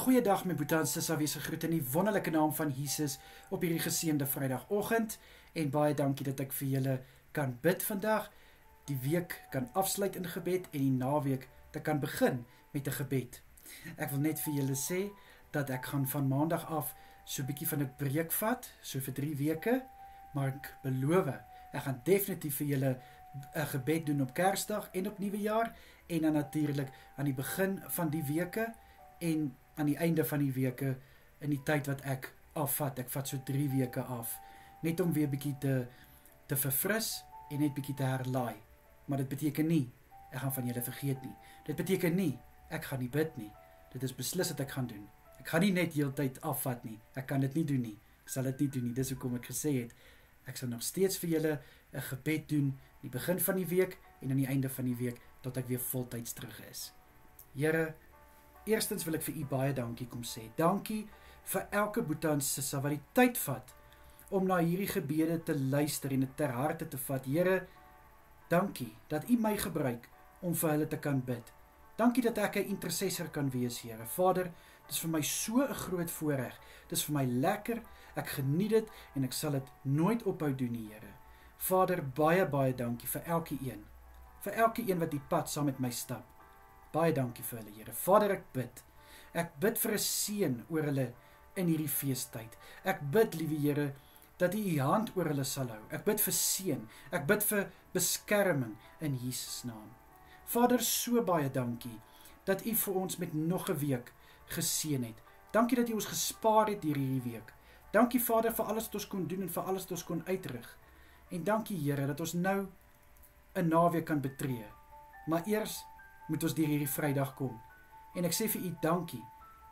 Goeiedag my boetie en sissa, wees gegroet in die wonderlike naam van Jesus op hierdie geseënde Vrydagoggend en baie dankie dat ek vir julle kan bid vandag, die week kan afsluit in gebed en die naweek te kan begin met 'n gebed. Ek wil net vir julle sê dat ek gaan van maandag af so 'n bietjie van 'n breek vat, so vir 3 weke, maar ek beloof, ek gaan definitief vir julle 'n gebed doen op Kersdag en op Nuwejaar en dan natuurlik aan die begin van die weke en aan die einde van die weke in die tyd wat ek afvat. Ek vat so 3 weke af, net om weer bietjie te verfris en net bietjie te herlaai. Maar dit beteken nie, ek gaan van julle vergeet nie. Dit beteken nie, ek gaan nie bid nie. Dit is beslis wat ek gaan doen. Ek gaan nie net heeltyd afvat nie. Ek kan dit nie doen nie. Ek sal dit nie doen nie. Dis hoekom ek gesê het, ek sal nog steeds vir julle 'n gebed doen, die begin van die week en aan die einde van die week, tot ek weer voltyds terug is. Here, eerstens wil ek vir u baie dankie kom sê. Dankie vir elke boetie en sissa wat die tyd vat om na hierdie gebede te luister en dit ter harte te vat. Here, dankie dat u my gebruik om vir hulle te kan bid. Dankie dat ek 'n intercessor kan wees, Here. Vader, dit is vir my so 'n groot voorreg. Dit is vir my lekker, ek geniet dit en ek sal dit nooit ophou doen nie, Here. Vader, baie dankie vir elke een. Vir elke een wat die pad saam met my stap. Baie dankie vir hulle, Here. Vader, ek bid. Ek bid vir 'n seën oor hulle in hierdie feestyd. Ek bid, liewe Here, dat u hand oor hulle sal hou. Ek bid vir seën. Ek bid vir beskerming in Jesus naam. Vader, so baie dankie dat u vir ons met nog 'n week geseën het. Dankie dat u ons gespaar het hierdie week. Dankie, Vader, vir alles wat ons kon doen en vir alles wat ons kon uitrig. En dankie, Here, dat ons nou 'n naweek kan betree. Maar eers moet ons deur hierdie Vrydag kom. En ek sê vir u dankie.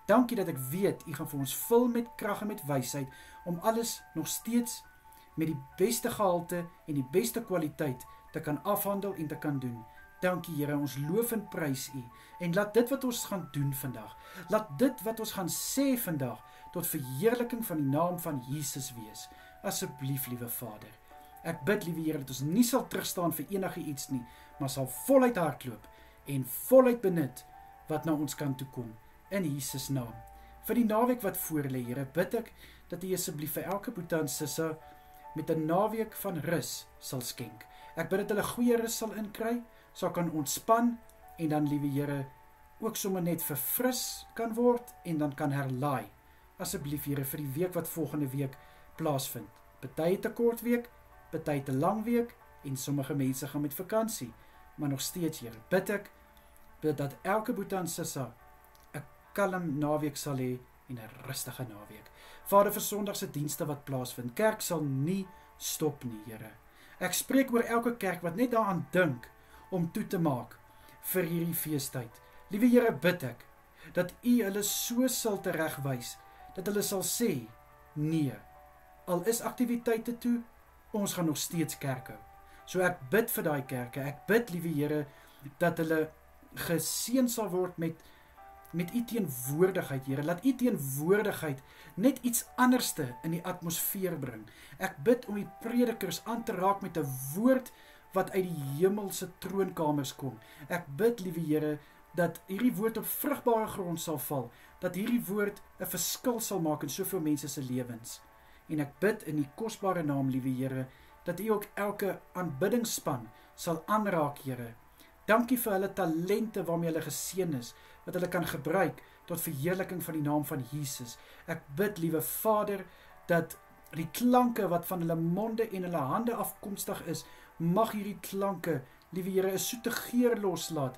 Dankie dat ek weet, u gaan vir ons vul met krag en met wysheid om alles nog steeds met die beste gehalte en die beste kwaliteit te kan afhandel en te kan doen. Dankie, Here, ons loof en prys u. En laat dit wat ons gaan doen vandag, laat dit wat ons gaan sê vandag, tot verheerliking van die naam van Jesus wees. Asseblief, liewe Vader. Ek bid, liewe Here, dat ons nie sal terugstaan vir enige iets nie, maar sal voluit hardloop en voluit benut wat na ons kan toekom. In Jesus naam. Vir die naweek wat voor lê, Here, bid ek dat u asseblief vir elke boetie en sissa met 'n naweek van rus sal skenk. Ek bid dat hulle goeie rus sal inkry, sal kan ontspan en dan, liewe Here, ook sommer net verfris kan word en dan kan herlaai. Asseblief, Here, vir die week wat volgende week plaasvind. Party het 'n kort week, party het 'n lang week en sommige mense gaan met vakansie. Maar nog steeds, Here, bid ek dat elke boetie en sissa 'n kalm naweek sal hê en 'n rustige naweek. Vader, vir Sondag se dienste wat plaasvind, kerk sal nie stop nie, Here. Ek spreek oor elke kerk wat net daaraan dink om toe te maak vir hierdie feestyd. Liewe Here, bid ek dat u hulle so sal teregwys dat hulle sal sê, nee, al is aktiwiteite toe, ons gaan nog steeds kerk hou. So ek bid vir daai kerke, ek bid, liewe Here, dat hulle geseën sal word met u teenwoordigheid, Here. Laat u teenwoordigheid net iets anderste in die atmosfeer bring. Ek bid om die predikers aan te raak met 'n woord wat uit die hemelse troonkamers kom. Ek bid, liewe Here, dat hierdie woord op vrugbare grond sal val, dat hierdie woord 'n verskil sal maak in soveel mense se lewens. En ek bid in die kosbare naam, liewe Here, dat u ook elke aanbiddingsspan sal aanraak, Here. Dankie vir hulle talente waarmee hulle geseën is, wat hulle kan gebruik tot verheerliking van die naam van Jesus. Ek bid, liewe Vader, dat die klanke wat van hulle monde en hulle hande afkomstig is, mag hierdie klanke, liewe Here, 'n soete geur loslaat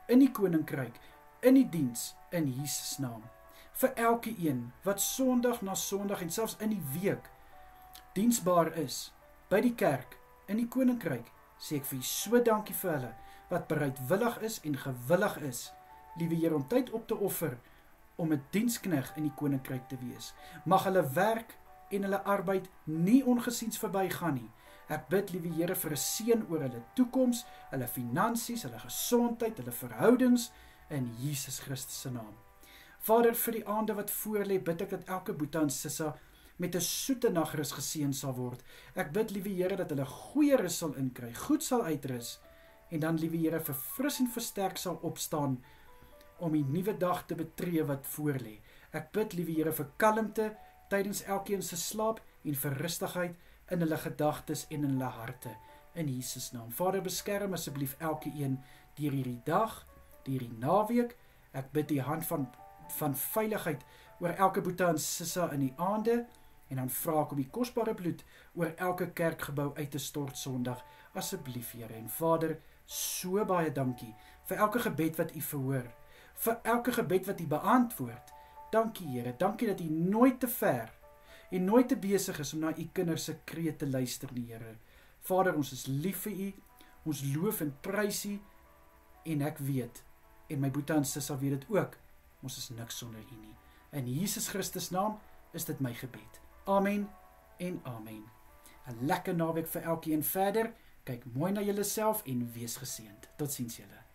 in die koninkryk, in die diens, in Jesus naam. Vir elke een wat Sondag na Sondag en selfs in die week diensbaar is, by die kerk, in die koninkryk, sê ek vir u so dankie vir hulle, wat bereidwillig is en gewillig is, liewe Here, om tyd op te offer, om 'n dienskneg in die koninkryk te wees. Mag hulle werk en hulle arbeid nie ongesiens verbygaan nie. Ek bid, liewe Here, vir 'n seën oor hulle toekoms, hulle finansies, hulle gesondheid, hulle verhoudings, in Jesus Christus se naam. Vader, vir die aande wat voor lê, bid ek dat elke boetie en sissa met 'n soete nagrus geseën sal word. Ek bid, liewe Here, dat hulle goeie rus sal inkry, goed sal uitrus, en dan, liewe Here, verfris en versterk sal opstaan om die nuwe dag te betree wat voorlê. Ek bid, liewe Here, vir kalmte tydens elkeen se slaap en vir rustigheid in hulle gedagtes en in hulle harte. In Jesus naam. Vader, beskerm asseblief elkeen deur hierdie dag, deur die naweek. Ek bid die hand van veiligheid oor elke Boeta en Sissa in die aande, en dan vra ek om die kosbare bloed oor elke kerkgebou uit te stort Sondag, asseblief Here. En Vader, so baie dankie vir elke gebed wat U verhoor, vir elke gebed wat U beantwoord. Dankie Here, dankie dat U nooit te ver en nooit te besig is om na U kinders se kreet te luister nie, Here. Vader, ons is lief vir U, ons loof en prys U, en ek weet, en my Boeta en Sissa weet dit ook, ons is niks sonder U nie. In Jesus Christus naam is dit my gebed. Amen en amen. 'n Lekker naweek vir elkeen verder. Kyk mooi na julleself en wees geseënd. Totsiens julle.